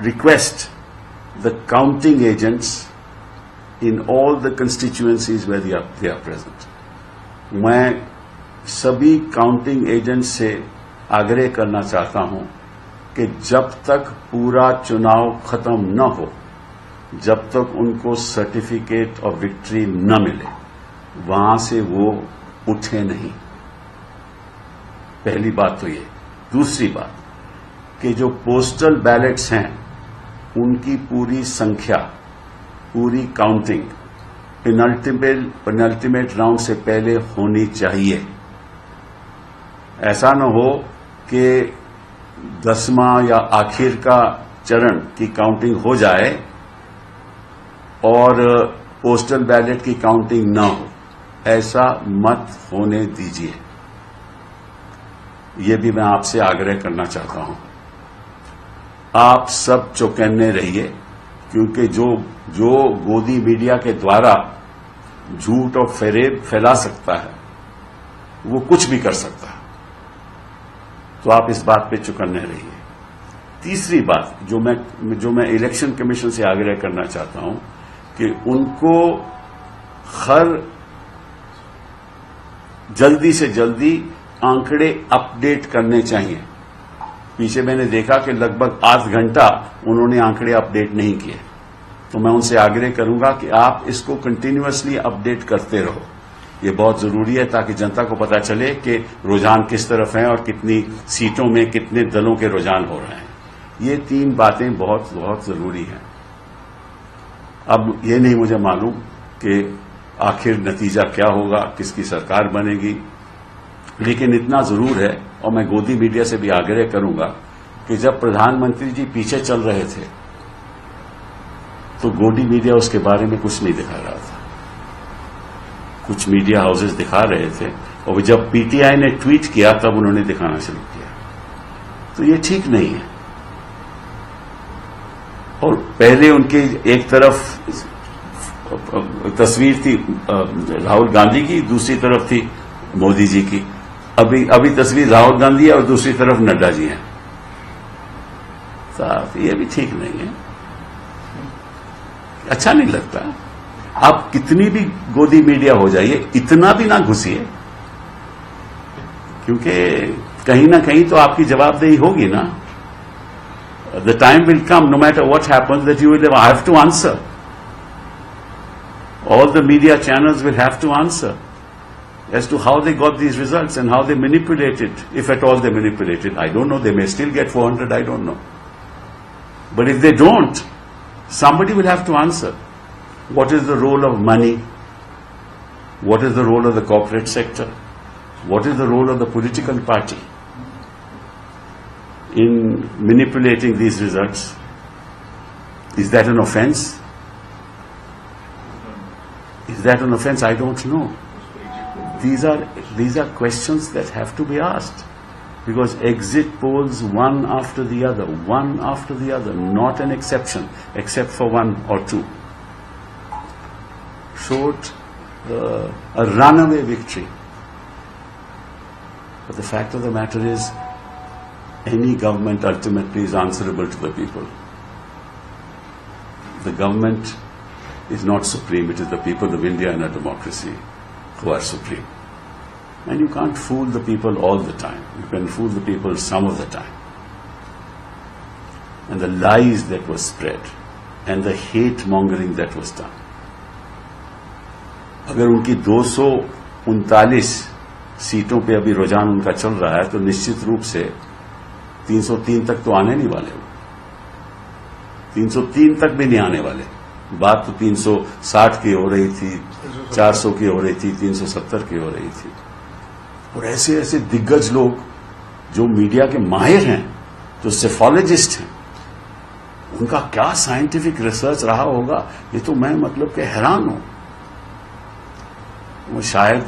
request the counting agents in all the constituencies where they are present. मैं सभी counting agent से आग्रह करना चाहता हूं कि जब तक पूरा चुनाव खत्म न हो, जब तक उनको सर्टिफिकेट ऑफ विक्ट्री न मिले, वहां से वो उठे नहीं। पहली बात तो ये। दूसरी बात कि जो पोस्टल बैलेट्स हैं उनकी पूरी संख्या, पूरी काउंटिंग पेनल्टीमेट राउंड से पहले होनी चाहिए। ऐसा न हो कि 10वां या आखिर का चरण की काउंटिंग हो जाए और पोस्टल बैलेट की काउंटिंग न हो। ऐसा मत होने दीजिए। ये भी मैं आपसे आग्रह करना चाहता हूं। आप सब चौकन्ने रहिए, क्योंकि जो गोदी मीडिया के द्वारा झूठ और फेरेब फैला सकता है वो कुछ भी कर सकता है। तो आप इस बात पे चौकन्ने रहिए। तीसरी बात जो मैं इलेक्शन कमीशन से आग्रह करना चाहता हूं कि उनको हर जल्दी से जल्दी आंकड़े अपडेट करने चाहिए। पीछे मैंने देखा कि लगभग आध घंटा उन्होंने आंकड़े अपडेट नहीं किए। तो मैं उनसे आग्रह करूंगा कि आप इसको कंटिन्यूअसली अपडेट करते रहो। ये बहुत जरूरी है ताकि जनता को पता चले कि रुझान किस तरफ है और कितनी सीटों में कितने दलों के रुझान हो रहे हैं। ये 3 बातें बहुत बहुत जरूरी हैं। अब ये नहीं मुझे मालूम कि आखिर नतीजा क्या होगा, किसकी सरकार बनेगी, लेकिन इतना जरूर है और मैं गोदी मीडिया से भी आग्रह करूंगा कि जब प्रधानमंत्री जी पीछे चल रहे थे तो गोदी मीडिया उसके बारे में कुछ नहीं दिखा रहा था। कुछ मीडिया हाउसेस दिखा रहे थे और जब पीटीआई ने ट्वीट किया तब उन्होंने दिखाना शुरू किया। तो ये ठीक नहीं है। और पहले उनके एक तरफ तस्वीर थी राहुल गांधी की, दूसरी तरफ थी मोदी जी की। अभी तस्वीर राहुल गांधी है और दूसरी तरफ नड्डा जी हैं। साहब ये भी ठीक नहीं है, अच्छा नहीं लगता। आप कितनी भी गोदी मीडिया हो जाइए, इतना भी ना घुसिए, क्योंकि कहीं ना कहीं तो आपकी जवाबदेही होगी ना। The time will come, no matter what happens, that you will have to answer. All the media channels will have to answer as to how they got these results and how they manipulated, if at all they manipulated. I don't know, they may still get 400, I don't know. But if they don't, somebody will have to answer. What is the role of money? What is the role of the corporate sector? What is the role of the political party in manipulating these results? Is that an offense? Is that an offense? I don't know. These are questions that have to be asked, because exit polls one after the other, not an exception, except for one or two, showed a runaway victory. But the fact of the matter is, any government ultimately is answerable to the people. The government is not supreme, it is the people of India in a democracy who are supreme. And you can't fool the people all the time. You can fool the people some of the time. And the lies that were spread and the hate mongering that was done. अगर उनकी 239 सीटों पे अभी रुझान उनका चल रहा है, तो निश्चित रूप से 303 तक तो आने नहीं वाले। 303 तक भी नहीं आने वाले। बात तो 360 की हो रही थी, 400 की हो रही थी, 370 की हो रही थी। और ऐसे ऐसे दिग्गज लोग जो मीडिया के माहिर हैं, जो सेफोलॉजिस्ट हैं, उनका क्या साइंटिफिक रिसर्च रहा होगा, ये तो मैं मतलब कि हैरान हूं। वो शायद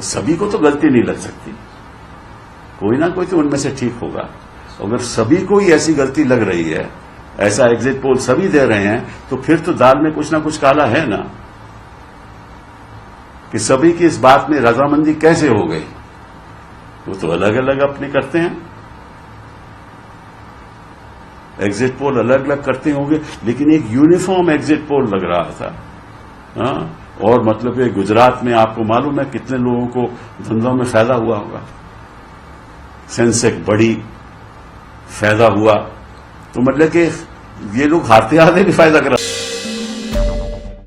सभी को तो गलती नहीं लग सकती, कोई ना कोई तो उनमें से ठीक होगा। अगर सभी को ही ऐसी गलती लग रही है, ऐसा एग्जिट पोल सभी दे रहे हैं, तो फिर तो दाल में कुछ ना कुछ काला है ना। कि सभी की इस बात में रजामंदी कैसे हो गई? वो तो अलग अलग अपने करते हैं। एग्जिट पोल अलग अलग करते होंगे, लेकिन एक यूनिफॉर्म एग्जिट पोल लग रहा था। हाँ, और मतलब कि गुजरात में आपको मालूम है कितने लोगों को धंधों में फायदा हुआ होगा, सेंसेक्स बड़ी, फायदा हुआ, तो मतलब कि ये लोग हारते हारते भी फायदा करा।